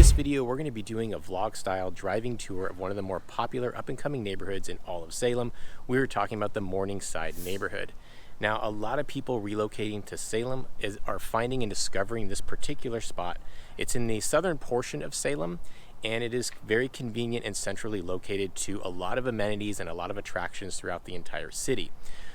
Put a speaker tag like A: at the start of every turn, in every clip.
A: this video, we're going to be doing a vlog-style driving tour of one of the more popular up-and-coming neighborhoods in all of Salem. We were talking about the Morningside neighborhood. Now, a lot of people relocating to Salem are finding and discovering this particular spot. It's in the southern portion of Salem, and it is very convenient and centrally located to a lot of amenities and a lot of attractions throughout the entire city.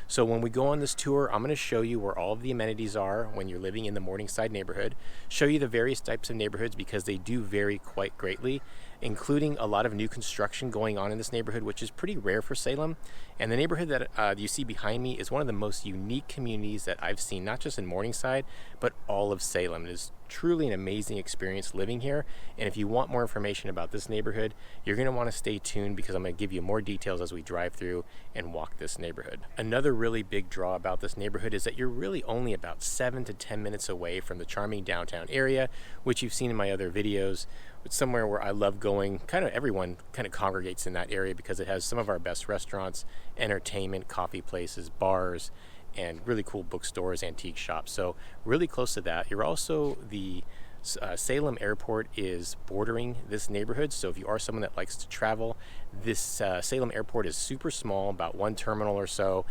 A: So when we go on this tour, I'm going to show you where all of the amenities are when you're living in the Morningside neighborhood, show you the various types of neighborhoods because they do vary quite greatly, including a lot of new construction going on in this neighborhood, which is pretty rare for Salem. And the neighborhood that you see behind me is one of the most unique communities that I've seen, not just in Morningside, but all of Salem. It is truly an amazing experience living here. And if you want more information about this neighborhood, you're going to want to stay tuned because I'm going to give you more details as we drive through and walk this neighborhood. Another really big draw about this neighborhood is that you're really only about 7 to 10 minutes away from the charming downtown area, which you've seen in my other videos. It's somewhere where I love going. Kind of everyone kind of congregates in that area because it has some of our best restaurants, entertainment, coffee places, bars, and really cool bookstores, antique shops. So really close to that. You're also, the Salem Airport is bordering this neighborhood. So if you are someone that likes to travel, this Salem Airport is super small, about one terminal or so.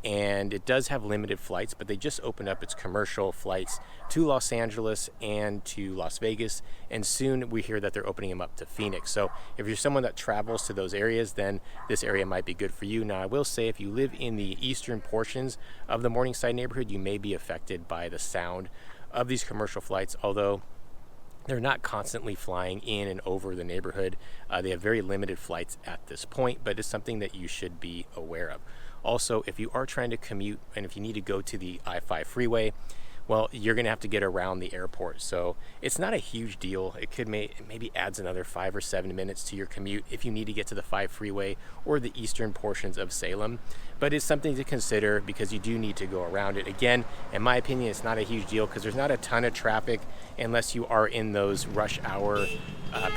A: And it does have limited flights, but they just opened up its commercial flights to Los Angeles and to Las Vegas. And soon we hear that they're opening them up to Phoenix. So if you're someone that travels to those areas, then this area might be good for you. Now, I will say if you live in the eastern portions of the Morningside neighborhood, you may be affected by the sound of these commercial flights, although they're not constantly flying in and over the neighborhood. They have very limited flights at this point, but it's something that you should be aware of. Also, if you are trying to commute and if you need to go to the I-5 freeway, well, you're going to have to get around the airport. So it's not a huge deal. It could maybe adds another 5 or 7 minutes to your commute if you need to get to the 5 freeway or the eastern portions of Salem. But it's something to consider because you do need to go around it. Again, in my opinion, it's not a huge deal because there's not a ton of traffic unless you are in those rush hour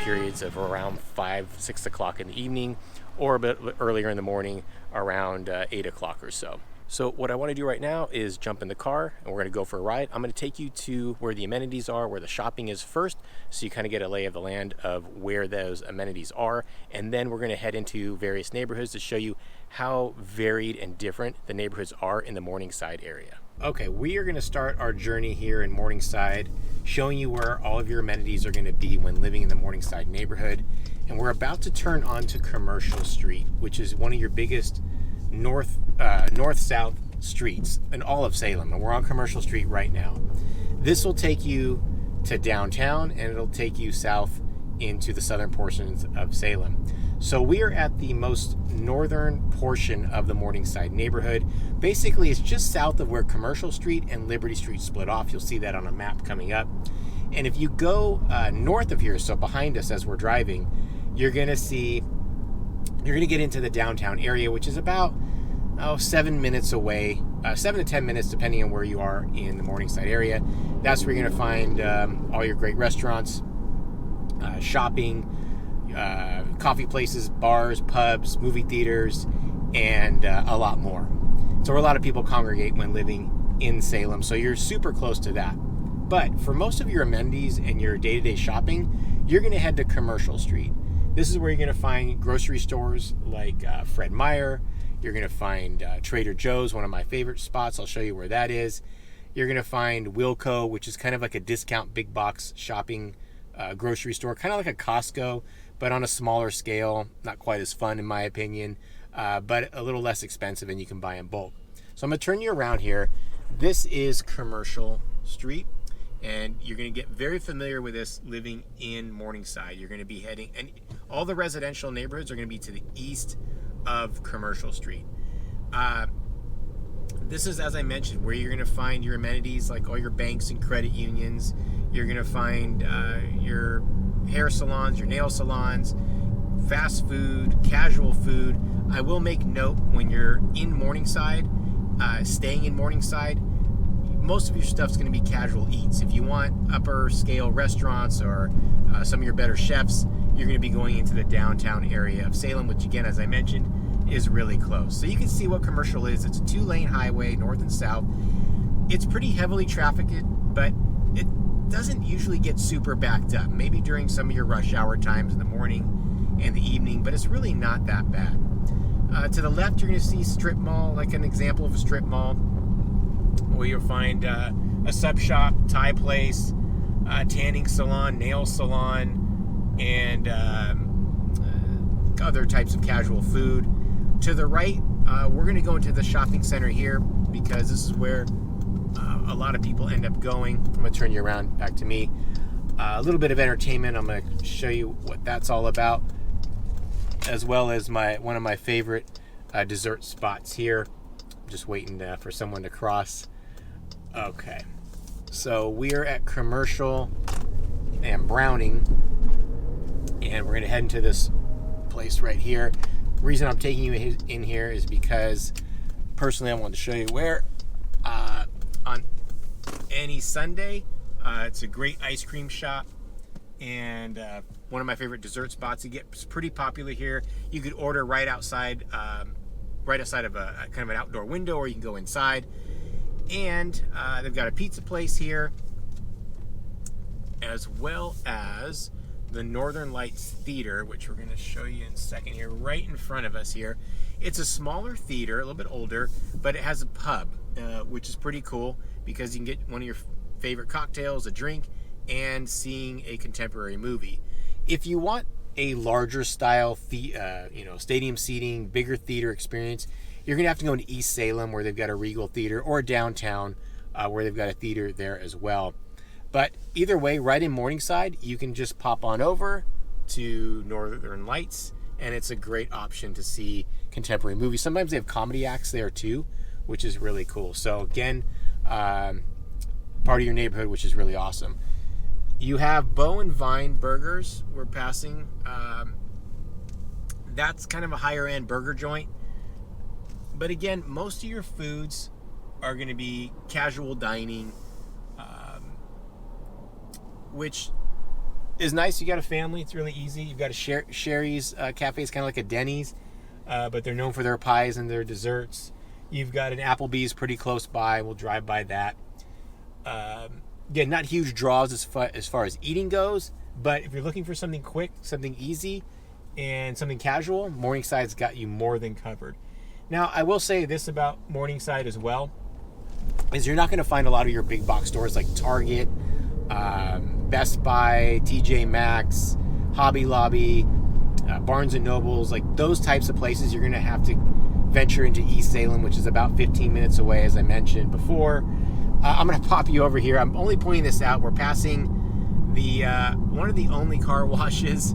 A: periods of around 5, 6 o'clock in the evening or a bit earlier in the morning around 8 o'clock or so. So what I want to do right now is jump in the car and we're going to go for a ride. I'm going to take you to where the amenities are, where the shopping is first, so you kind of get a lay of the land of where those amenities are. And then we're going to head into various neighborhoods to show you how varied and different the neighborhoods are in the Morningside area. Okay, we are going to start our journey here in Morningside, showing you where all of your amenities are going to be when living in the Morningside neighborhood. And we're about to turn onto Commercial Street, which is one of your biggest north-south streets in all of Salem, and we're on Commercial Street right now. This will take you to downtown, and it'll take you south into the southern portions of Salem. So we are at the most northern portion of the Morningside neighborhood. Basically, it's just south of where Commercial Street and Liberty Street split off. You'll see that on a map coming up. And if you go north of here, so behind us as we're driving, you're going to get into the downtown area, which is about 7 minutes away, 7 to 10 minutes depending on where you are in the Morningside area. That's where you're going to find all your great restaurants, shopping, coffee places, bars, pubs, movie theaters, and a lot more. So a lot of people congregate when living in Salem, so you're super close to that. But for most of your amenities and your day-to-day shopping, you're going to head to Commercial Street. This is where you're going to find grocery stores like Fred Meyer. You're going to find Trader Joe's, one of my favorite spots. I'll show you where that is. You're going to find Wilco, which is kind of like a discount big box shopping grocery store, kind of like a Costco, but on a smaller scale. Not quite as fun in my opinion, but a little less expensive and you can buy in bulk. So I'm going to turn you around here. This is Commercial Street. And you're going to get very familiar with this living in Morningside. You're going to be heading, and all the residential neighborhoods are going to be to the east of Commercial Street. This is, as I mentioned, where you're going to find your amenities like all your banks and credit unions. You're going to find your hair salons, your nail salons, fast food, casual food. I will make note when you're in Morningside, staying in Morningside, most of your stuff's going to be casual eats. If you want upper scale restaurants or some of your better chefs, you're going to be going into the downtown area of Salem, which again, as I mentioned, is really close. So you can see what Commercial is. It's a 2-lane highway, north and south. It's pretty heavily trafficked, but doesn't usually get super backed up. Maybe during some of your rush hour times in the morning and the evening, but it's really not that bad. To the left, you're going to see strip mall, like an example of a strip mall, where you'll find a sub shop, Thai place, tanning salon, nail salon, and other types of casual food. To the right, we're going to go into the shopping center here because this is where a lot of people end up going. I'm going to turn you around back to me. A little bit of entertainment. I'm going to show you what that's all about, as well as one of my favorite dessert spots here. I'm just waiting for someone to cross. Okay, so we're at Commercial and Browning, and we're going to head into this place right here. The reason I'm taking you in here is because personally I wanted to show you where on any Sunday it's a great ice cream shop and one of my favorite dessert spots. It gets pretty popular here. You could order right outside of a kind of an outdoor window, or you can go inside. And they've got a pizza place here, as well as the Northern Lights Theater, which we're going to show you in a second here, right in front of us here. It's a smaller theater, a little bit older, but it has a pub, which is pretty cool because you can get one of your favorite cocktails, a drink, and seeing a contemporary movie. If you want a larger style, stadium seating, bigger theater experience, you're going to have to go into East Salem, where they've got a Regal Theater, or downtown, where they've got a theater there as well. But either way, right in Morningside, you can just pop on over to Northern Lights, and it's a great option to see contemporary movies. Sometimes they have comedy acts there too, which is really cool. So again, part of your neighborhood, which is really awesome. You have Bo and Vine Burgers. We're passing. That's kind of a higher end burger joint. But again, most of your foods are going to be casual dining, which is nice. You got a family, it's really easy. You've got a Sherry's Cafe. It's kind of like a Denny's, but they're known for their pies and their desserts. You've got an Applebee's pretty close by. We'll drive by that. Again, not huge draws as far as eating goes, but if you're looking for something quick, something easy, and something casual, Morningside's got you more than covered. Now, I will say this about Morningside as well, is you're not going to find a lot of your big box stores like Target, Best Buy, TJ Maxx, Hobby Lobby, Barnes & Nobles, like those types of places. You're going to have to venture into East Salem, which is about 15 minutes away, as I mentioned before. I'm going to pop you over here. I'm only pointing this out. We're passing the one of the only car washes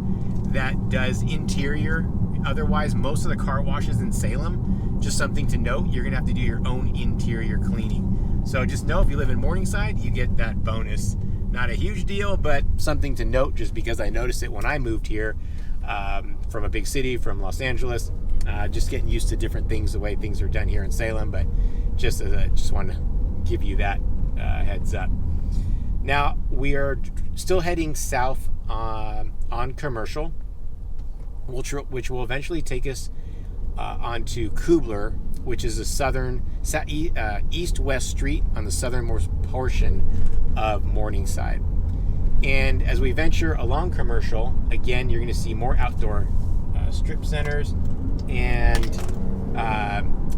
A: that does interior. Otherwise, most of the car washes in Salem, just something to note, you're going to have to do your own interior cleaning. So just know if you live in Morningside, you get that bonus. Not a huge deal, but something to note just because I noticed it when I moved here from a big city, from Los Angeles. Just getting used to different things, the way things are done here in Salem, but just want to give you that heads up. Now, we are still heading south on Commercial, which will eventually take us onto Kubler, which is a southern east-west street on the southernmost portion of Morningside. And as we venture along Commercial, again, you're going to see more outdoor strip centers, and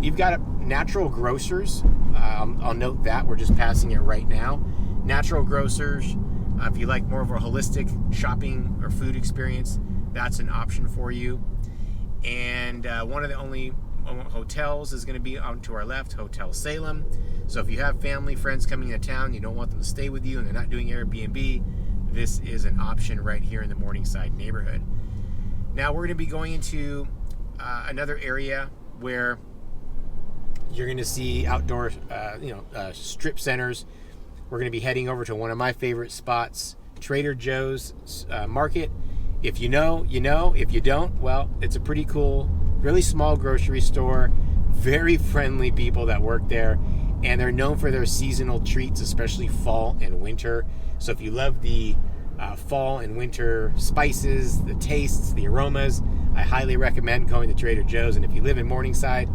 A: you've got natural grocers. I'll note that we're just passing it right now. Natural grocers, if you like more of a holistic shopping or food experience, that's an option for you. And one of the only hotels is going to be on to our left, Hotel Salem. So if you have family, friends coming into town, you don't want them to stay with you and they're not doing Airbnb, this is an option right here in the Morningside neighborhood. Now we're going to be going into another area where you're going to see outdoor strip centers. We're going to be heading over to one of my favorite spots, Trader Joe's Market. If you know, you know. If you don't, well, it's a pretty cool, really small grocery store. Very friendly people that work there, and they're known for their seasonal treats, especially fall and winter. So if you love the fall and winter spices, the tastes, the aromas, I highly recommend going to Trader Joe's. And if you live in Morningside,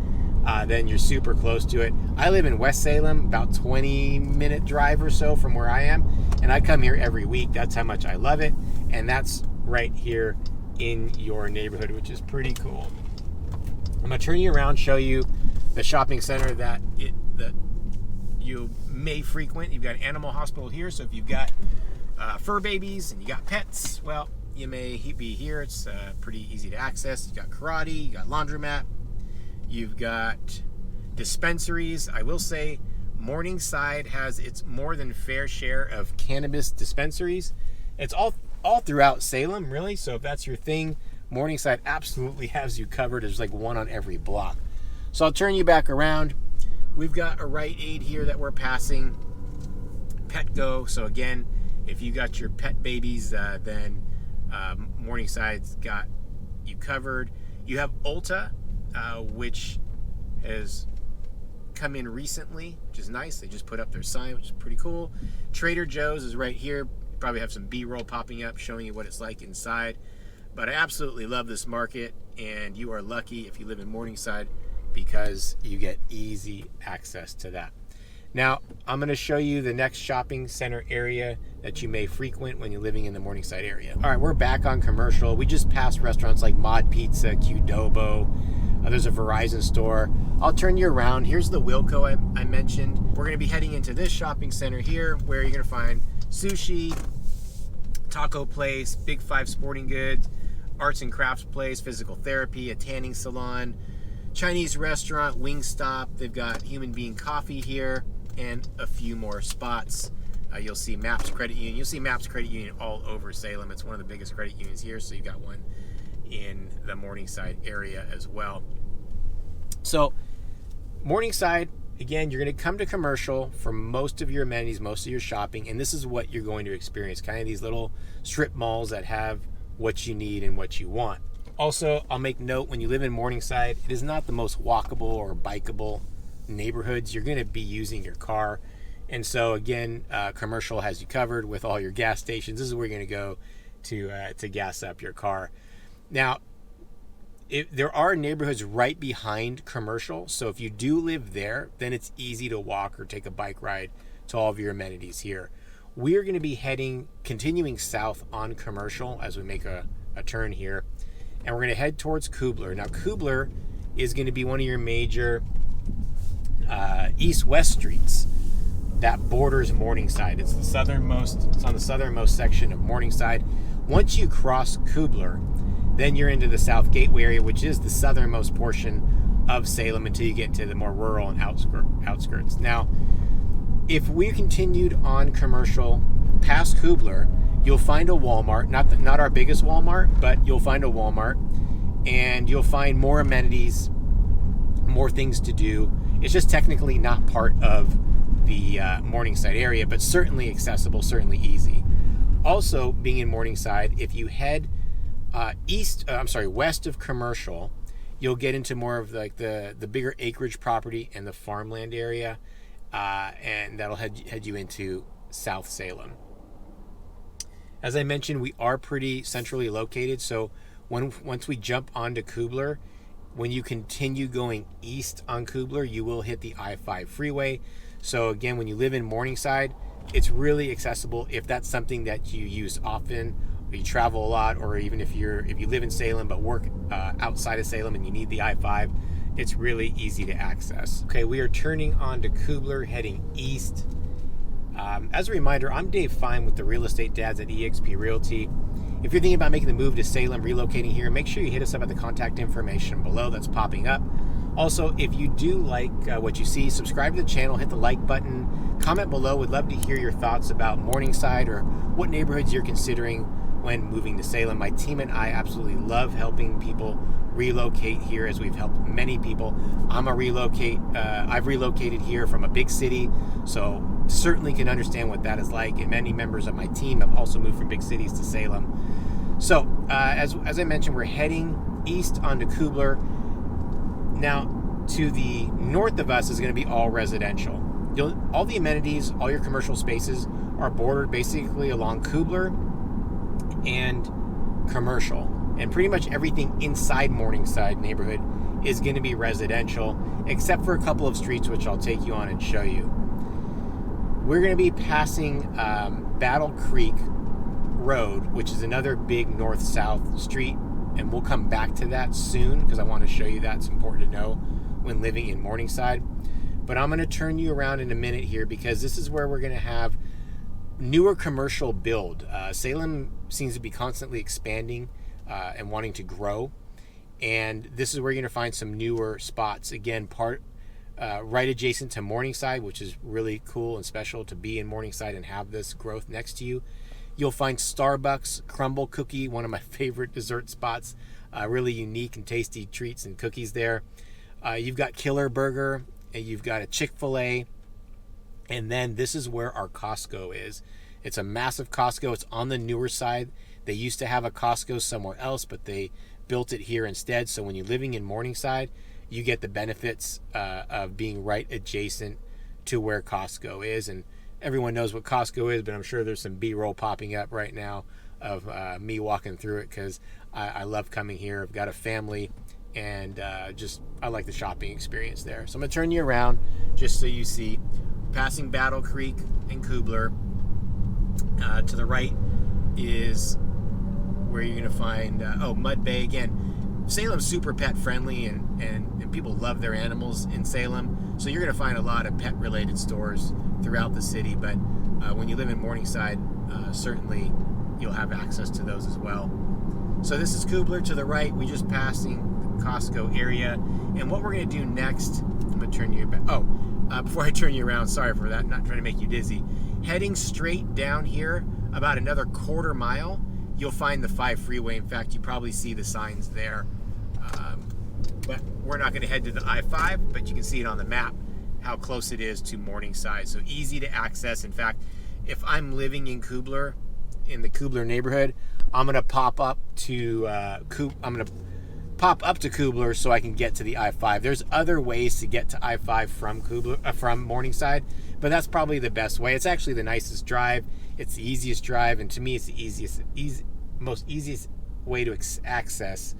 A: then you're super close to it. I live in West Salem, about 20-minute drive or so from where I am, and I come here every week. That's how much I love it, and that's right here in your neighborhood, which is pretty cool. I'm gonna turn you around, show you the shopping center that you may frequent. You've got an animal hospital here, so if you've got fur babies and you got pets, well, you may be here. It's pretty easy to access. You got karate, you got laundromat, you've got dispensaries. I will say Morningside has its more than fair share of cannabis dispensaries. It's all throughout Salem, really. So if that's your thing, Morningside absolutely has you covered. There's like one on every block. So I'll turn you back around. We've got a Rite Aid here that we're passing. Petco. So again, if you got your pet babies, then Morningside's got you covered. You have Ulta, which has come in recently, which is nice. They just put up their sign, which is pretty cool. Trader Joe's is right here. Probably have some B-roll popping up showing you what it's like inside. But I absolutely love this market, and you are lucky if you live in Morningside because you get easy access to that. Now, I'm going to show you the next shopping center area that you may frequent when you're living in the Morningside area. All right, we're back on commercial. We just passed restaurants like Mod Pizza, Qdobo. There's a Verizon store. I'll turn you around. Here's the Wilco I mentioned. We're going to be heading into this shopping center here where you're going to find sushi, taco place, Big Five sporting goods, arts and crafts place, physical therapy, a tanning salon, Chinese restaurant, Wingstop. They've got Human Being Coffee here and a few more spots. You'll see Maps Credit Union. You'll see Maps Credit Union all over Salem. It's one of the biggest credit unions here, so you've got one in the Morningside area as well. So Morningside, again, you're going to come to commercial for most of your amenities, most of your shopping, and this is what you're going to experience, kind of these little strip malls that have what you need and what you want. Also, I'll make note, when you live in Morningside, it is not the most walkable or bikeable neighborhoods. You're going to be using your car. And so, again, commercial has you covered with all your gas stations. This is where you're going to go to gas up your car. Now, there are neighborhoods right behind commercial. So if you do live there, then it's easy to walk or take a bike ride to all of your amenities here. We're going to be continuing south on commercial as we make a turn here. And we're going to head towards Kubler. Now, Kubler is going to be one of your major east-west streets that borders Morningside. It's on the southernmost section of Morningside. Once you cross Kubler, then you're into the South Gateway area, which is the southernmost portion of Salem until you get to the more rural and outskirts. Now, if we continued on commercial past Kubler, you'll find a Walmart, not our biggest Walmart, but you'll find a Walmart, and you'll find more amenities, more things to do. It's just technically not part of the Morningside area, but certainly accessible, certainly easy. Also, being in Morningside, if you head west of commercial, you'll get into more of like the bigger acreage property and the farmland area, and that'll head you into South Salem. As I mentioned, we are pretty centrally located, so once we jump onto Kubler, when you continue going east on Kubler, you will hit the I-5 freeway. So again, when you live in Morningside, it's really accessible if that's something that you use often, or you travel a lot, or even if you live in Salem but work outside of Salem and you need the I-5, it's really easy to access. Okay, we are turning onto Kubler, heading east. As a reminder, I'm Dave Fein with the Real Estate Dads at eXp Realty. If you're thinking about making the move to Salem, relocating here, make sure you hit us up at the contact information below that's popping up. Also, if you do like what you see, subscribe to the channel, hit the like button, comment below. Would love to hear your thoughts about Morningside or what neighborhoods you're considering when moving to Salem. My team and I absolutely love helping people relocate here, as we've helped many people. I've relocated here from a big city, so certainly can understand what that is like, and many members of my team have also moved from big cities to Salem. So as I mentioned, we're heading east onto Kubler. Now, to the north of us is going to be all residential. All the amenities, all your commercial spaces are bordered basically along Kubler and commercial. And pretty much everything inside Morningside neighborhood is going to be residential, except for a couple of streets which I'll take you on and show you. We're going to be passing Battle Creek Road, which is another big north-south street, and we'll come back to that soon because I want to show you that. It's important to know when living in Morningside. But I'm going to turn you around in a minute here because this is where we're going to have newer commercial build. Salem seems to be constantly expanding and wanting to grow, and this is where you're going to find some newer spots. Again, right adjacent to Morningside, which is really cool and special to be in Morningside and have this growth next to you. You'll find Starbucks, Crumble Cookie, one of my favorite dessert spots. Really unique and tasty treats and cookies there. You've got Killer Burger, and you've got a Chick-fil-A, and then this is where our Costco is. It's a massive Costco. It's on the newer side. They used to have a Costco somewhere else, but they built it here instead. So when you're living in Morningside, you get the benefits of being right adjacent to where Costco is. And everyone knows what Costco is, but I'm sure there's some B-roll popping up right now of me walking through it because I love coming here. I've got a family, and I like the shopping experience there. So I'm going to turn you around just so you see. Passing Battle Creek and Kubler. To the right is where you're going to find, Mud Bay again. Salem's super pet friendly, and people love their animals in Salem. So you're going to find a lot of pet related stores throughout the city. But when you live in Morningside, certainly you'll have access to those as well. So this is Kubler to the right. We just passing the Costco area. And what we're going to do next, I'm going to turn you back. Before I turn you around, sorry for that, not trying to make you dizzy. Heading straight down here, about another quarter mile, you'll find the 5 freeway. In fact, you probably see the signs there. But we're not going to head to the I-5, but you can see it on the map, how close it is to Morningside. So easy to access. In fact, if I'm living in Kubler, in the Kubler neighborhood, I'm going to pop up to Kubler so I can get to the I-5. There's other ways to get to I-5 from Morningside, but that's probably the best way. It's actually the nicest drive. It's the easiest drive, and to me, it's the most easiest way to access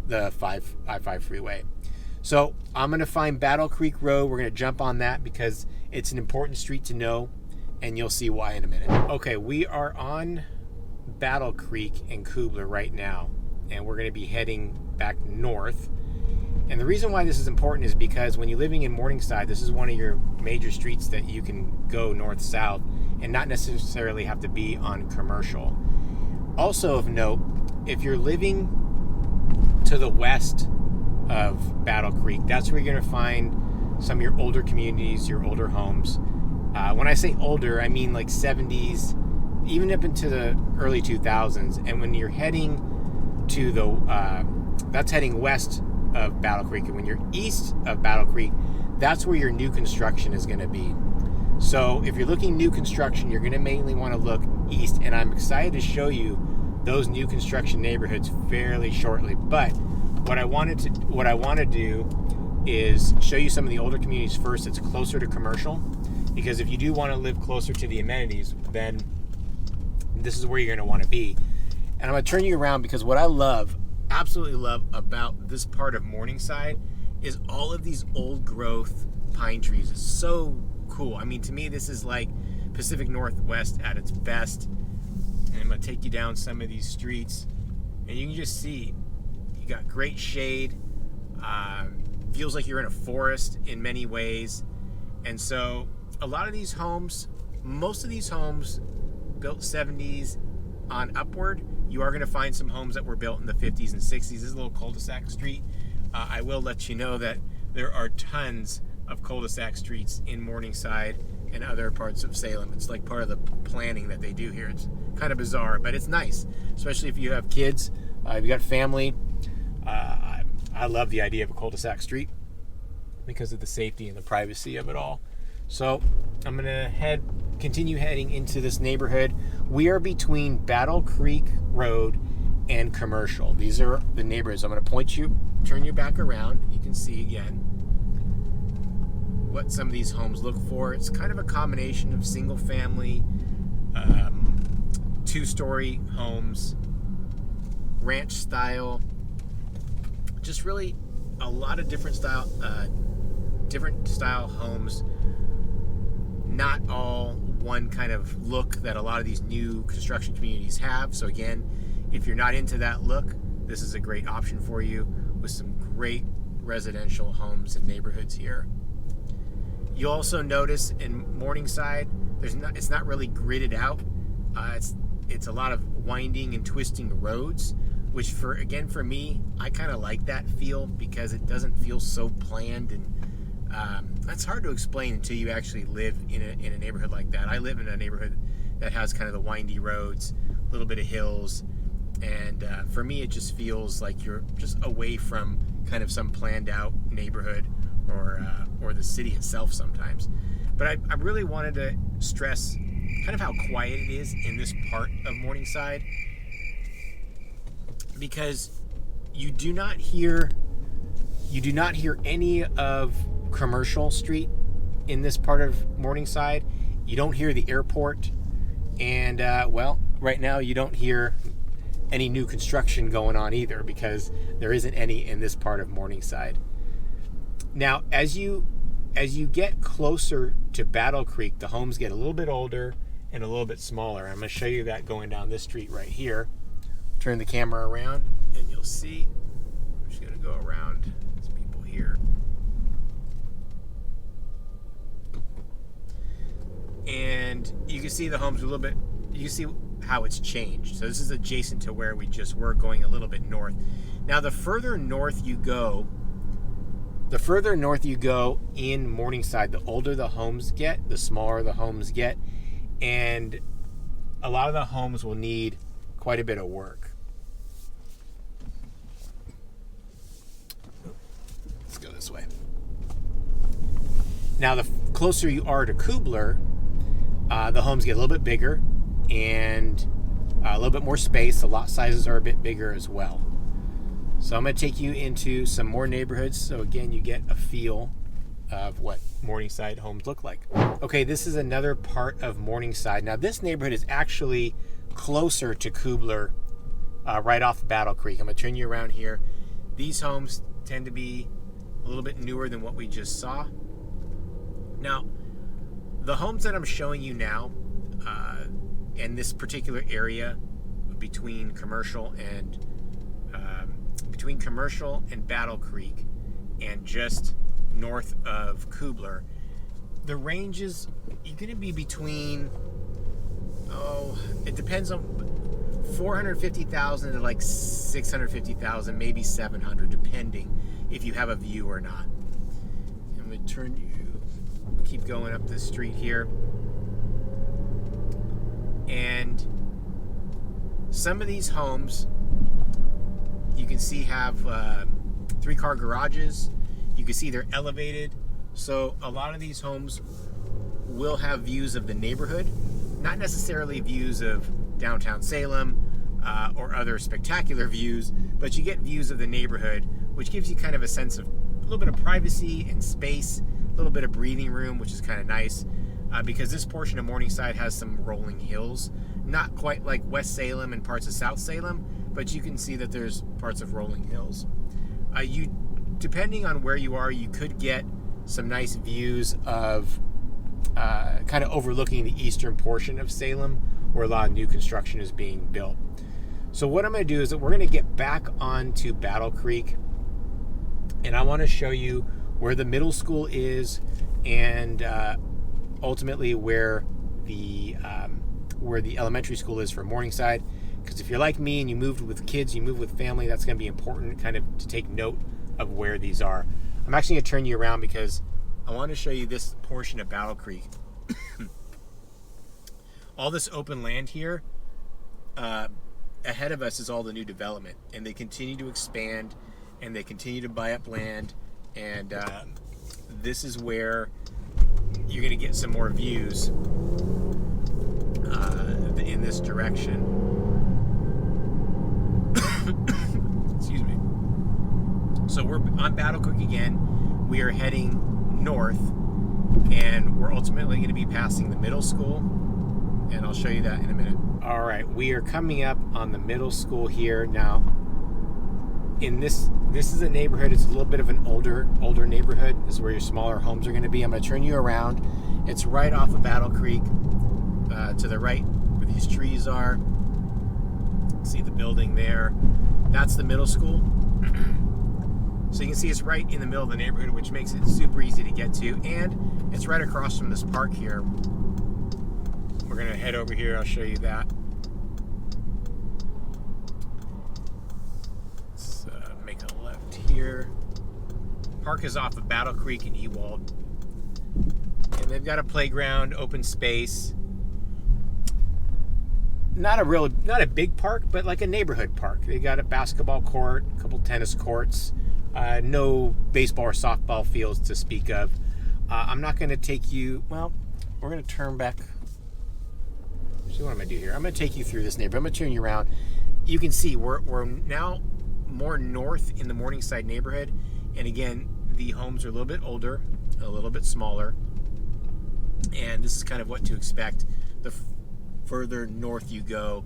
A: the I-5 freeway. So I'm going to find Battle Creek Road. We're going to jump on that because it's an important street to know, and you'll see why in a minute. Okay, we are on Battle Creek and Kubler right now, and we're going to be heading back north. And the reason why this is important is because when you're living in Morningside, this is one of your major streets that you can go north-south and not necessarily have to be on commercial. Also of note, if you're living to the west of Battle Creek, that's where you're going to find some of your older communities, your older homes. When I say older, I mean like 70s, even up into the early 2000s. And when you're heading to that's heading west of Battle Creek, and when you're east of Battle Creek, that's where your new construction is going to be. So if you're looking new construction, you're going to mainly want to look east, and I'm excited to show you those new construction neighborhoods fairly shortly. But what I want to do is show you some of the older communities first. It's closer to commercial, because if you do want to live closer to the amenities, then this is where you're going to want to be. And I'm going to turn you around because what I absolutely love about this part of Morningside is all of these old growth pine trees. It's so cool. I mean, to me, this is like Pacific Northwest at its best. And I'm going to take you down some of these streets, and you can just see you got great shade. Feels like you're in a forest in many ways. And so a lot of these homes, most of these homes built 70s on upward, you are going to find some homes that were built in the 50s and 60s. This is a little cul-de-sac street. I will let you know that there are tons of cul-de-sac streets in Morningside and other parts of Salem. It's like part of the planning that they do here. It's kind of bizarre, but it's nice, especially if you have kids, if you got family. I love the idea of a cul-de-sac street because of the safety and the privacy of it all. So I'm going to continue heading into this neighborhood. We are between Battle Creek Road and Commercial. These are the neighborhoods. I'm going to turn you back around. You can see again what some of these homes look for. It's kind of a combination of single family, 2-story homes, ranch style, just really a lot of different style homes, not all one kind of look that a lot of these new construction communities have. So again, if you're not into that look, this is a great option for you with some great residential homes and neighborhoods here. You'll also notice in Morningside, it's not really gridded out. It's a lot of winding and twisting roads, which for me, I kind of like that feel because it doesn't feel so planned, and that's hard to explain until you actually live in a neighborhood like that. I live in a neighborhood that has kind of the windy roads, a little bit of hills, and for me, it just feels like you're just away from kind of some planned out neighborhood or the city itself sometimes. But I really wanted to stress kind of how quiet it is in this part of Morningside, because you do not hear any of Commercial Street in this part of Morningside. You don't hear the airport, and right now you don't hear any new construction going on either, because there isn't any in this part of Morningside. Now, as you get closer to Battle Creek, the homes get a little bit older and a little bit smaller. I'm going to show you that going down this street right here. Turn the camera around and you'll see. I'm just going to go around these people here. And you can see the homes a little bit, you can see how it's changed. So this is adjacent to where we just were, going a little bit north. Now, the further north you go in Morningside, the older the homes get, the smaller the homes get, and a lot of the homes will need quite a bit of work. Let's go this way. Now, the closer you are to Kubler, the homes get a little bit bigger and a little bit more space. The lot sizes are a bit bigger as well. So I'm going to take you into some more neighborhoods, so again, you get a feel of what Morningside homes look like. Okay, this is another part of Morningside. Now, this neighborhood is actually closer to Kubler, right off Battle Creek. I'm going to turn you around here. These homes tend to be a little bit newer than what we just saw. Now, the homes that I'm showing you now in this particular area between Commercial and Battle Creek and just north of Kubler, the ranges, you're going to be between, it depends on 450,000 to like 650,000, maybe 700, depending if you have a view or not. I'm going to keep going up this street here. And some of these homes you can see have 3-car garages. You can see they're elevated. So a lot of these homes will have views of the neighborhood, not necessarily views of downtown Salem or other spectacular views, but you get views of the neighborhood, which gives you kind of a sense of a little bit of privacy and space, a little bit of breathing room, which is kind of nice, because this portion of Morningside has some rolling hills, not quite like West Salem and parts of South Salem, but you can see that there's parts of rolling hills. Depending on where you are, you could get some nice views of kind of overlooking the eastern portion of Salem, where a lot of new construction is being built. So what I'm going to do is that we're going to get back onto Battle Creek, and I want to show you where the middle school is, and ultimately where the elementary school is for Morningside. Because if you're like me and you moved with kids, you move with family, that's going to be important kind of to take note of where these are. I'm actually going to turn you around because I want to show you this portion of Battle Creek. All this open land here, ahead of us is all the new development, and they continue to expand and they continue to buy up land, and this is where you're going to get some more views in this direction. Excuse me. So we're on Battle Creek again. We are heading north, and we're ultimately going to be passing the middle school, and I'll show you that in a minute. All right, we are coming up on the middle school here now, in this is a neighborhood. It's a little bit of an older neighborhood. This is where your smaller homes are going to be. I'm going to turn you around. It's right off of Battle Creek, to the right where these trees are. See the building there. That's the middle school. So you can see it's right in the middle of the neighborhood, which makes it super easy to get to. And it's right across from this park here. We're going to head over here. I'll show you that. Let's make a left here. Park is off of Battle Creek and Ewald. And they've got a playground, open space. Not a big park, but like a neighborhood park. They got a basketball court, a couple tennis courts, no baseball or softball fields to speak of. I'm not going to take you. Well, we're going to turn back. So what I'm going to do here? I'm going to take you through this neighborhood. I'm going to turn you around. You can see we're now more north in the Morningside neighborhood, and again, the homes are a little bit older, a little bit smaller, and this is kind of what to expect. The further north you go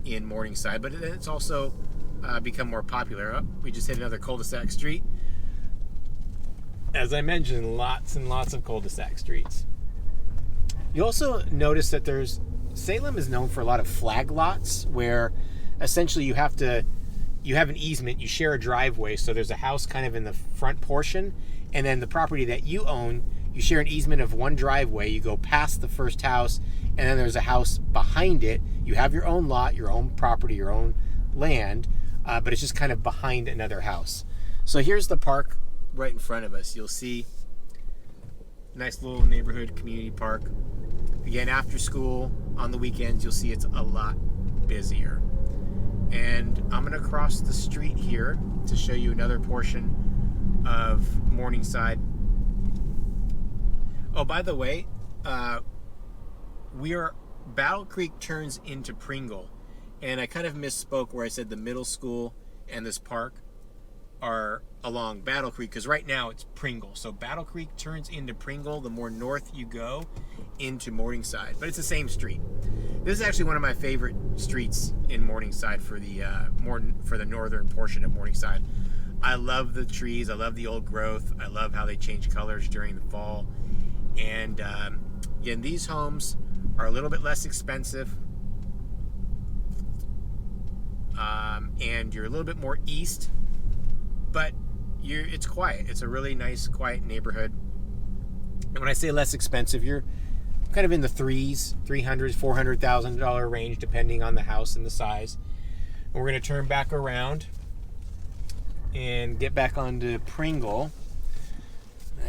A: in Morningside, but then it's also become more popular. Oh, we just hit another cul-de-sac street. As I mentioned, lots and lots of cul-de-sac streets. You also notice that Salem is known for a lot of flag lots where essentially you have an easement, you share a driveway, so there's a house kind of in the front portion, and then the property that you own, you share an easement of one driveway, you go past the first house, and then there's a house behind it. You have your own lot, your own property, your own land, but it's just kind of behind another house. So here's the park right in front of us. You'll see nice little neighborhood community park. Again, after school, on the weekends, you'll see it's a lot busier. And I'm going to cross the street here to show you another portion of Morningside. Oh, by the way, Battle Creek turns into Pringle, and I kind of misspoke where I said the middle school and this park are along Battle Creek, because right now it's Pringle. So Battle Creek turns into Pringle the more north you go into Morningside, but it's the same street. This is actually one of my favorite streets in Morningside for the northern portion of Morningside. I love the trees, I love the old growth, I love how they change colors during the fall. And again, these homes are a little bit less expensive, and you're a little bit more east, but it's quiet. It's a really nice, quiet neighborhood. And when I say less expensive, you're kind of in the $300,000, $400,000 range, depending on the house and the size. And we're going to turn back around and get back onto Pringle.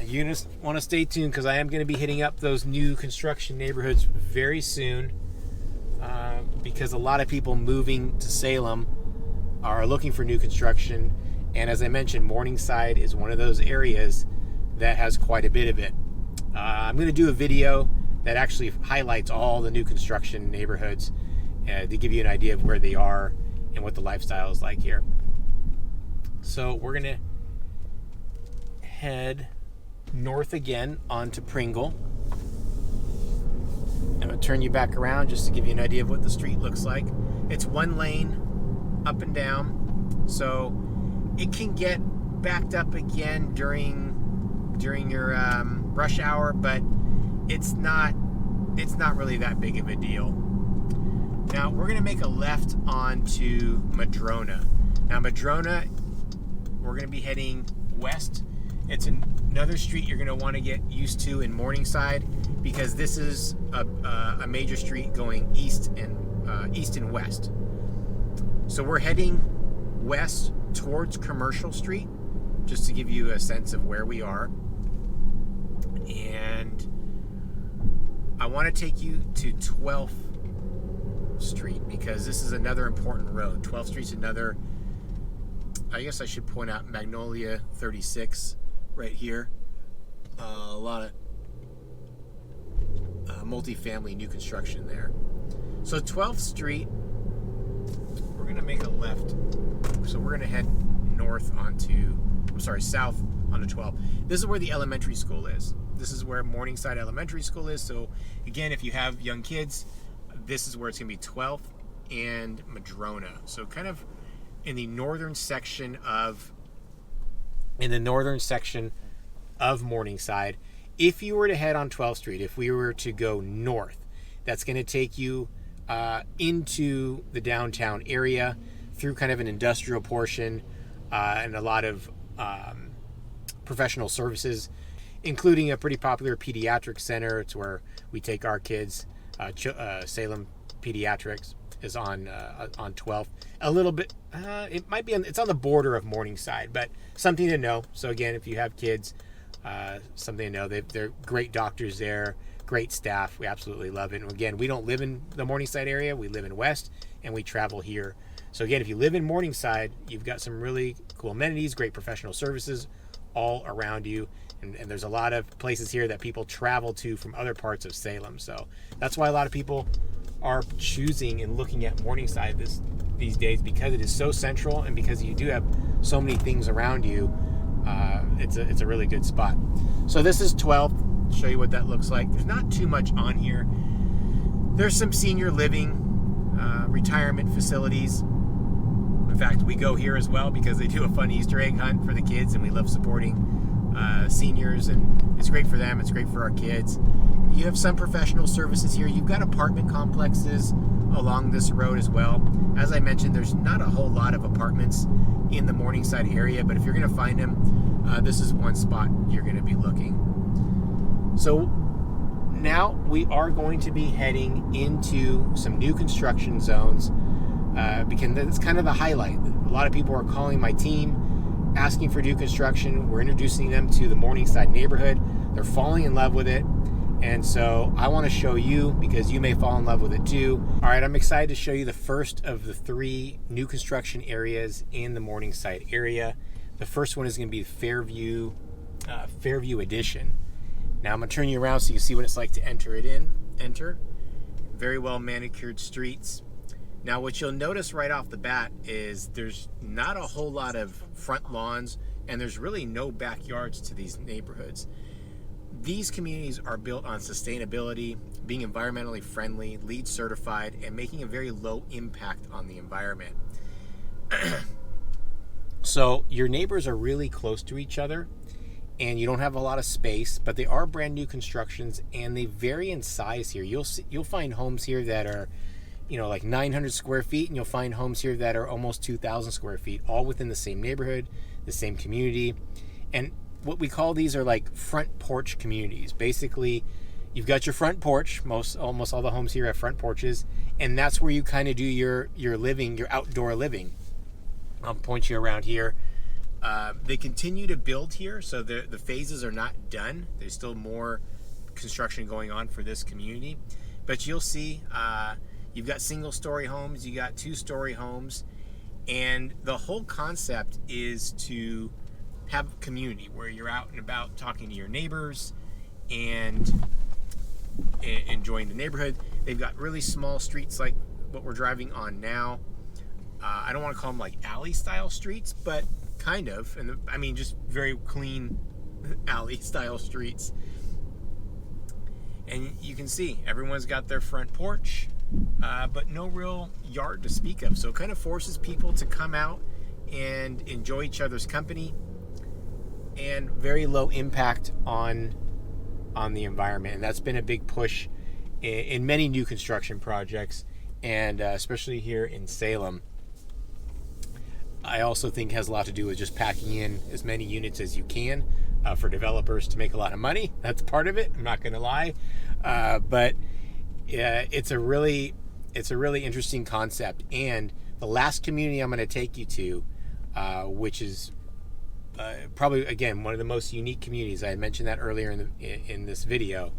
A: You're going to want to stay tuned, because I am going to be hitting up those new construction neighborhoods very soon, because a lot of people moving to Salem are looking for new construction. And as I mentioned, Morningside is one of those areas that has quite a bit of it. I'm going to do a video that actually highlights all the new construction neighborhoods to give you an idea of where they are and what the lifestyle is like here. So we're going to head north again onto Pringle. I'm going to turn you back around just to give you an idea of what the street looks like. It's one lane up and down, so it can get backed up again during your rush hour, but it's not really that big of a deal. Now we're going to make a left onto Madrona. Now Madrona, we're going to be heading west. It's another street you're going to want to get used to in Morningside, because this is a major street going east and west. So we're heading west towards Commercial Street, just to give you a sense of where we are. And I want to take you to 12th Street, because this is another important road. 12th Street's another, I guess I should point out Magnolia 36 right here. A lot of multifamily new construction there. So 12th Street, we're going to make a left. So we're going to head south onto 12. This is where the elementary school is. This is where Morningside Elementary School is. So again, if you have young kids, this is where it's going to be 12th and Madrona. So kind of in the northern section of Morningside. If you were to head on 12th Street, if we were to go north, that's going to take you into the downtown area through kind of an industrial portion and a lot of professional services, including a pretty popular pediatric center. It's where we take our kids. Salem Pediatrics is on 12th. A little bit, it might be it's on the border of Morningside, but something to know. So again, if you have kids, something to know. They're great doctors there, great staff. We absolutely love it. And again, we don't live in the Morningside area. We live in West, and we travel here. So again, if you live in Morningside, you've got some really cool amenities, great professional services all around you. And there's a lot of places here that people travel to from other parts of Salem. So that's why a lot of people are choosing and looking at Morningside these days, because it is so central and because you do have so many things around you. It's a really good spot. So this is 12th. I'll show you what that looks like. There's not too much on here. There's some senior living, retirement facilities. In fact, we go here as well because they do a fun Easter egg hunt for the kids, and we love supporting seniors, and it's great for them. It's great for our kids. You have some professional services here. You've got apartment complexes along this road as well. As I mentioned, there's not a whole lot of apartments in the Morningside area, but if you're going to find them, this is one spot you're going to be looking. So now we are going to be heading into some new construction zones, because that's kind of the highlight. A lot of people are calling my team asking for new construction. We're introducing them to the Morningside neighborhood. They're falling in love with it. And so I want to show you, because you may fall in love with it too. All right, I'm excited to show you the first of the 3 new construction areas in the Morningside area. The first one is going to be Fairview Edition. Now I'm going to turn you around so you can see what it's like to enter. Very well manicured streets. Now what you'll notice right off the bat is there's not a whole lot of front lawns, and there's really no backyards to these neighborhoods. These communities are built on sustainability, being environmentally friendly, LEED certified, and making a very low impact on the environment. So your neighbors are really close to each other, and you don't have a lot of space, but they are brand new constructions, and they vary in size here. You'll find homes here that are, like 900 square feet, and you'll find homes here that are almost 2,000 square feet, all within the same neighborhood, the same community. And what we call these are like front porch communities. Basically, you've got your front porch. Almost all the homes here have front porches, and that's where you kind of do your living, your outdoor living. I'll point you around here. They continue to build here, so the phases are not done. There's still more construction going on for this community, but you'll see you've got single-story homes, you got 2-story homes, and the whole concept is to have community where you're out and about talking to your neighbors and enjoying the neighborhood. They've got really small streets like what we're driving on now. I don't want to call them like alley-style streets, but kind of. And just very clean alley-style streets. And you can see everyone's got their front porch, but no real yard to speak of. So it kind of forces people to come out and enjoy each other's company, and very low impact on the environment. And that's been a big push in many new construction projects, and especially here in Salem. I also think has a lot to do with just packing in as many units as you can for developers to make a lot of money. That's part of it, I'm not going to lie. But it's a really interesting concept. And the last community I'm going to take you to, which is probably, again, one of the most unique communities. I mentioned that earlier in this video,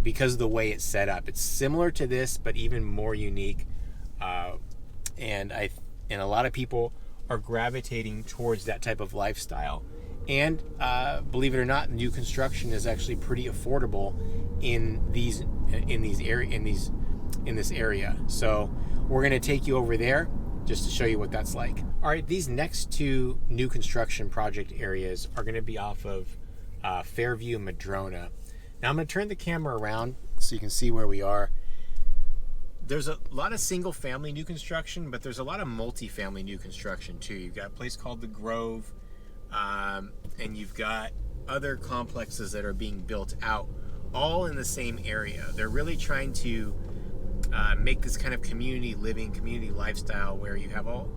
A: because of the way it's set up. It's similar to this, but even more unique. And a lot of people are gravitating towards that type of lifestyle. And believe it or not, new construction is actually pretty affordable in this area. So we're going to take you over there just to show you what that's like. All right, these next 2 new construction project areas are going to be off of Fairview Madrona. Now I'm going to turn the camera around so you can see where we are. there's a lot of single family new construction, but there's a lot of multi-family new construction too. You've got a place called the Grove, and you've got other complexes that are being built out all in the same area. They're really trying to make this kind of community living, community lifestyle where you have all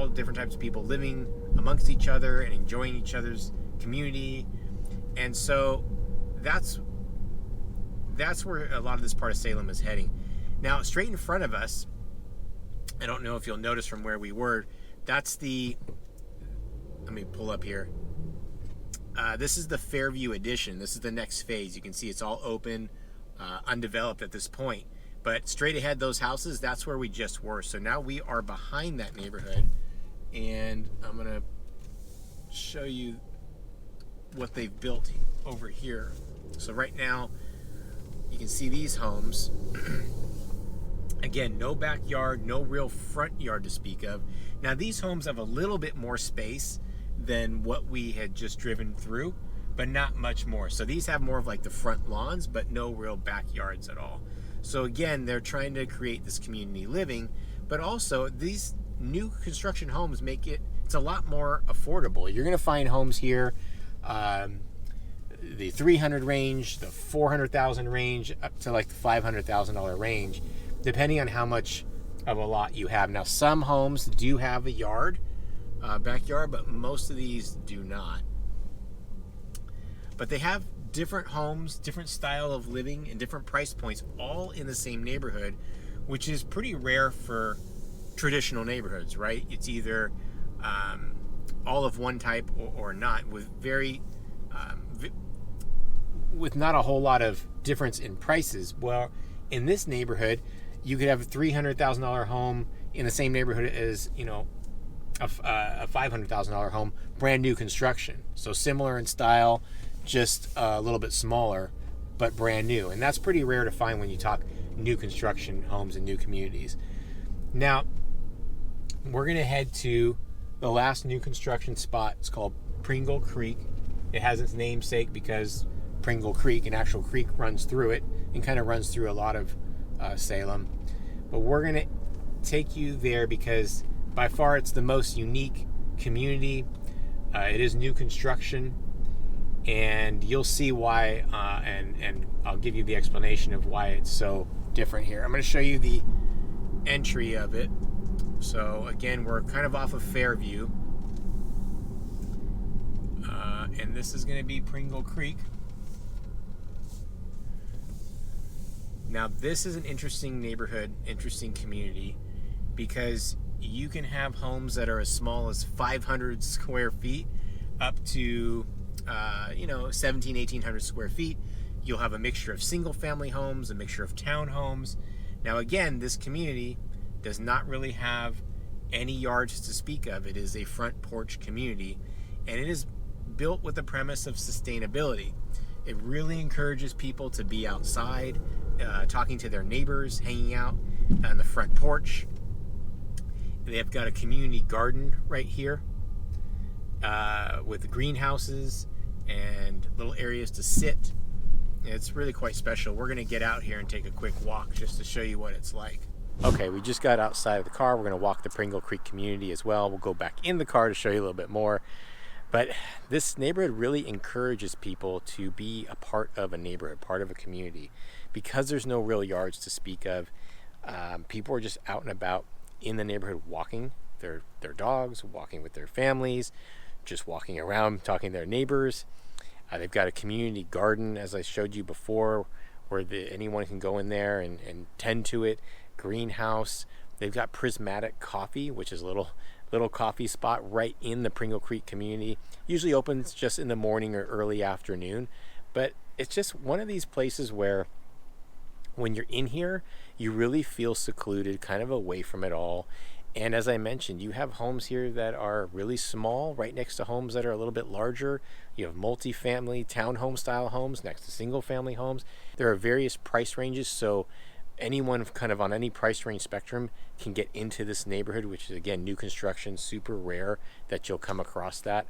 A: different types of people living amongst each other and enjoying each other's community. And so that's where a lot of this part of Salem is heading. Now, straight in front of us, I don't know if you'll notice from where we were, let me pull up here. This is the Fairview Addition. This is the next phase. You can see it's all open, undeveloped at this point. But straight ahead, those houses, that's where we just were. So now we are behind that neighborhood, and I'm going to show you what they've built over here. So right now, you can see these homes. Again, no backyard, no real front yard to speak of. Now, these homes have a little bit more space than what we had just driven through, but not much more. So these have more of like the front lawns, but no real backyards at all. So again, they're trying to create this community living, but also these new construction homes it's a lot more affordable. You're going to find homes here, the 300 range, the 400,000 range, up to like the $500,000 range, depending on how much of a lot you have. Now, some homes do have a backyard, but most of these do not. But they have different homes, different style of living, and different price points, all in the same neighborhood, which is pretty rare for traditional neighborhoods, right? It's either all of one type or not, with not a whole lot of difference in prices. Well, in this neighborhood, you could have a $300,000 home in the same neighborhood as, a $500,000 home, brand new construction. So similar in style, just a little bit smaller, but brand new. And that's pretty rare to find when you talk new construction homes and new communities. Now, we're going to head to the last new construction spot. It's called Pringle Creek. It has its namesake because Pringle Creek, an actual creek, runs through it and kind of runs through a lot of Salem. But we're going to take you there because by far it's the most unique community. It is new construction, and you'll see why, and I'll give you the explanation of why it's so different here. I'm going to show you the entry of it. So again, we're kind of off of Fairview, and this is going to be Pringle Creek. Now, this is an interesting neighborhood, interesting community, because you can have homes that are as small as 500 square feet up to 1,800 square feet. You'll have a mixture of single family homes, a mixture of townhomes. Now again, this community does not really have any yards to speak of. It is a front porch community, and it is built with the premise of sustainability. It really encourages people to be outside, talking to their neighbors, hanging out on the front porch. They've got a community garden right here with greenhouses and little areas to sit. It's really quite special. We're going to get out here and take a quick walk just to show you what it's like. Okay, we just got outside of the car. We're going to walk the Pringle Creek community as well. We'll go back in the car to show you a little bit more. But this neighborhood really encourages people to be a part of a neighborhood, part of a community. Because there's no real yards to speak of, people are just out and about in the neighborhood walking their dogs, walking with their families, just walking around, talking to their neighbors. They've got a community garden, as I showed you before, where anyone can go in there and tend to it. Greenhouse. They've got Prismatic Coffee, which is a little coffee spot right in the Pringle Creek community. Usually opens just in the morning or early afternoon, but it's just one of these places where when you're in here, you really feel secluded, kind of away from it all. And as I mentioned, you have homes here that are really small, right next to homes that are a little bit larger. You have multi-family townhome style homes next to single family homes. There are various price ranges, so anyone kind of on any price range spectrum can get into this neighborhood, which is, again, new construction, super rare that you'll come across that.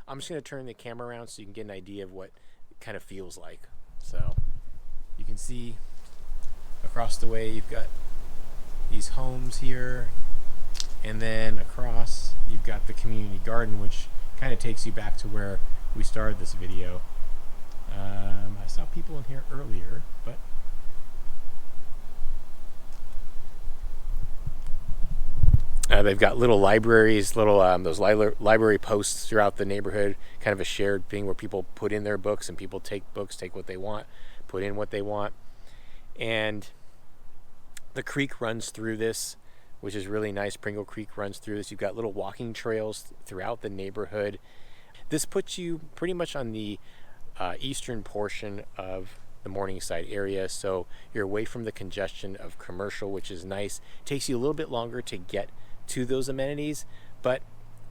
A: I'm just going to turn the camera around so you can get an idea of what it kind of feels like. So you can see across the way you've got these homes here, and then across you've got the community garden, which kind of takes you back to where we started this video. I saw people in here earlier, but they've got little libraries, little those library posts throughout the neighborhood, kind of a shared thing where people put in their books and people take books, take what they want, put in what they want. And the creek runs through this, which is really nice. Pringle Creek runs through this. You've got little walking trails throughout the neighborhood. This puts you pretty much on the eastern portion of the Morningside area, so you're away from the congestion of commercial, which is nice. It takes you a little bit longer to get to those amenities, but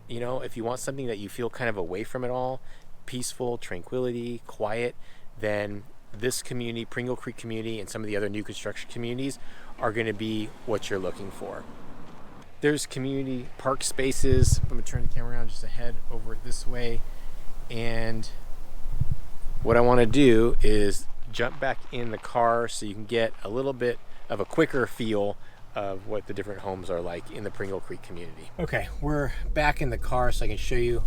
A: you know, if you want something that you feel kind of away from it all, peaceful, tranquility, quiet, then this community, Pringle Creek community, and some of the other new construction communities are going to be what you're looking for. There's community park spaces. I'm going to turn the camera around just ahead over this way, and what I want to do is jump back in the car so you can get a little bit of a quicker feel of what the different homes are like in the Pringle Creek community. Okay, we're back in the car so I can show you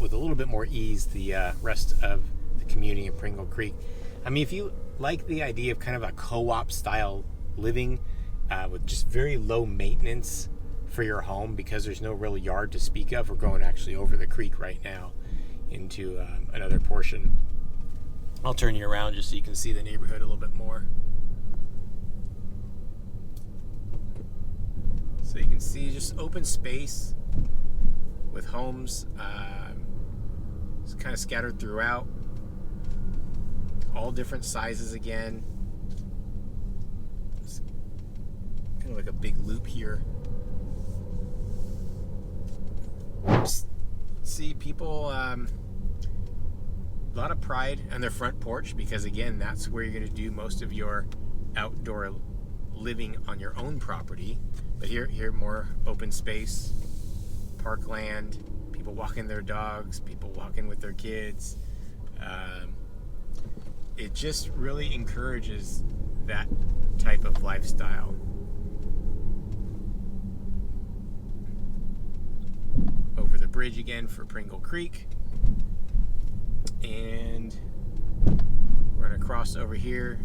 A: with a little bit more ease the rest of the community in Pringle Creek. I mean, if you like the idea of kind of a co-op style living with just very low maintenance for your home, because there's no real yard to speak of, we're going actually over the creek right now into another portion. I'll turn you around just so you can see the neighborhood a little bit more. So you can see just open space with homes just kind of scattered throughout. All different sizes again. It's kind of like a big loop here. Just see people... a lot of pride on their front porch, because again, that's where you're going to do most of your outdoor living on your own property. But here more open space, parkland, people walking their dogs, people walking with their kids. It just really encourages that type of lifestyle. Over the bridge again for Pringle Creek. And we're going to cross over here.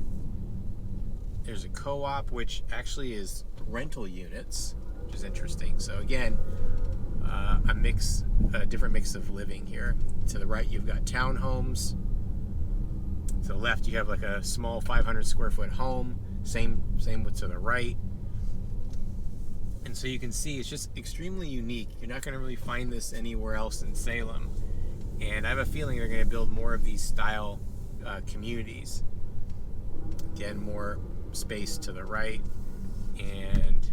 A: There's a co-op, which actually is rental units, which is interesting. So again, a different mix of living here. To the right, you've got townhomes. To the left, you have like a small 500 square foot home. Same with to the right. And so you can see it's just extremely unique. You're not going to really find this anywhere else in Salem. And I have a feeling they're going to build more of these style communities. Again, more space to the right. And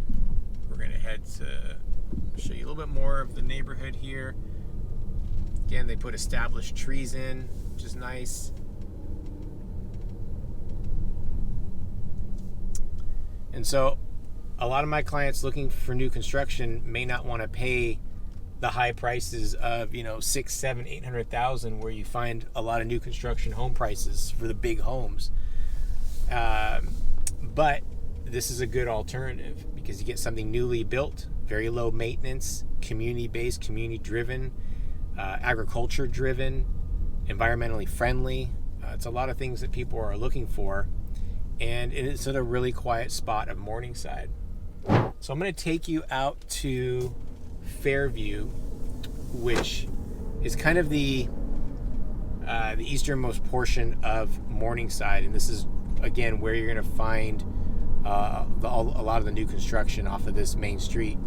A: we're going to head to show you a little bit more of the neighborhood here. Again, they put established trees in, which is nice. And so a lot of my clients looking for new construction may not want to pay the high prices of, you know, 6, 7, 800,000, where you find a lot of new construction home prices for the big homes. But this is a good alternative because you get something newly built, very low maintenance, community-based, community-driven, agriculture-driven, environmentally friendly. It's a lot of things that people are looking for, and it's in a really quiet spot of Morningside. So I'm going to take you out to Fairview, which is kind of the easternmost portion of Morningside, and this is again where you're going to find a lot of the new construction off of this main street.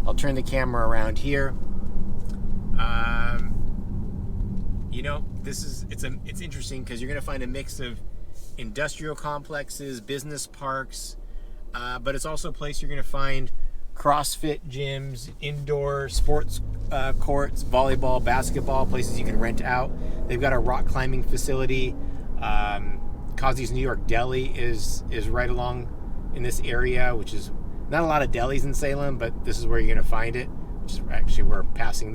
A: I'll turn the camera around here. You know, it's interesting because you're going to find a mix of industrial complexes, business parks, but it's also a place you're going to find CrossFit gyms, indoor sports courts, volleyball, basketball, places you can rent out. They've got a rock climbing facility. Kazi's New York Deli is right along in this area, which is not a lot of delis in Salem, but this is where you're going to find it, which is actually we're passing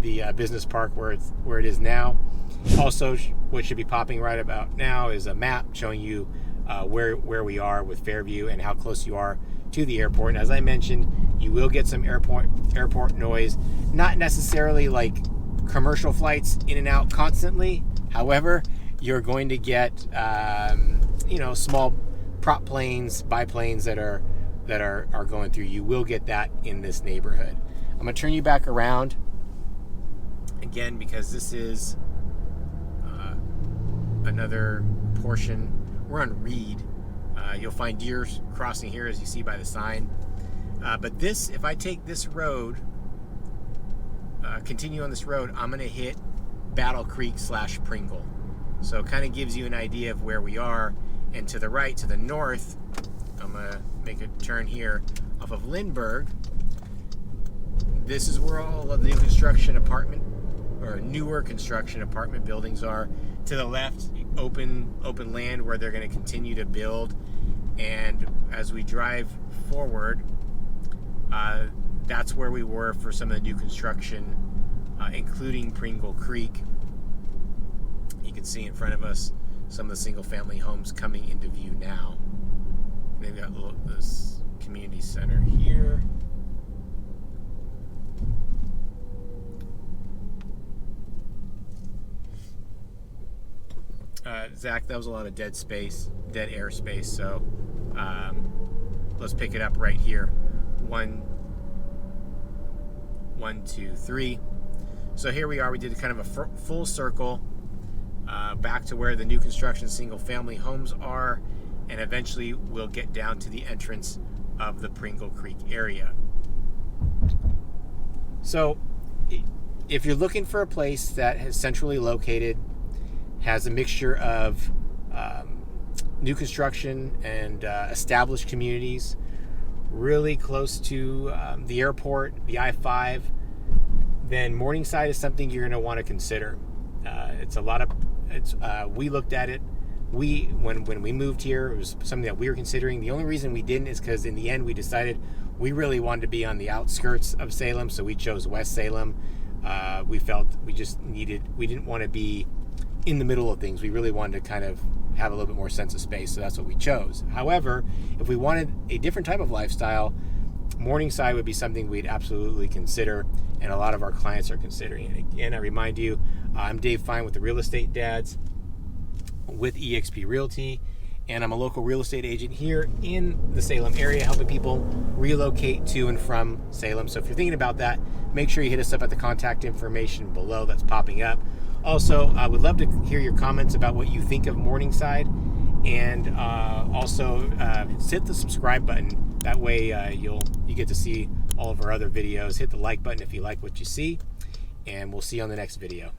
A: the business park where it is now. Also, what should be popping right about now is a map showing you where we are with Fairview and how close you are to the airport. And as I mentioned, you will get some airport noise, not necessarily like commercial flights in and out constantly. However, you're going to get small prop planes, biplanes that are going through. You will get that in this neighborhood. I'm going to turn you back around again because this is another portion. We're on Reed. You'll find deer crossing here, as you see by the sign. But this, if I take this road, continue on this road, I'm going to hit Battle Creek / Pringle. So it kind of gives you an idea of where we are. And to the right, to the north, I'm going to make a turn here off of Lindbergh. This is where all of the newer construction apartment buildings are. To the left, open land where they're going to continue to build. And as we drive forward, that's where we were for some of the new construction, including Pringle Creek. You can see in front of us some of the single-family homes coming into view now. They've got this community center here. Zach, that was a lot of dead airspace. So let's pick it up right here. 1, 2, 3. So here we are. We did kind of a full circle back to where the new construction single-family homes are, and eventually we'll get down to the entrance of the Pringle Creek area. So if you're looking for a place that is centrally located, has a mixture of new construction and established communities, really close to the airport, the I-5, then Morningside is something you're going to want to consider. We looked at it. When we moved here, it was something that we were considering. The only reason we didn't is because in the end we decided we really wanted to be on the outskirts of Salem, so we chose West Salem. We felt we didn't want to be in the middle of things. We really wanted to kind of have a little bit more sense of space, so that's what we chose. However, if we wanted a different type of lifestyle, Morningside would be something we'd absolutely consider, and a lot of our clients are considering it. Again, I remind you, I'm Dave Fein with the Real Estate Dads with eXp Realty, and I'm a local real estate agent here in the Salem area, helping people relocate to and from Salem. So if you're thinking about that, make sure you hit us up at the contact information below that's popping up. Also, I would love to hear your comments about what you think of Morningside, and also hit the subscribe button. That way you get to see all of our other videos. Hit the like button if you like what you see, and we'll see you on the next video.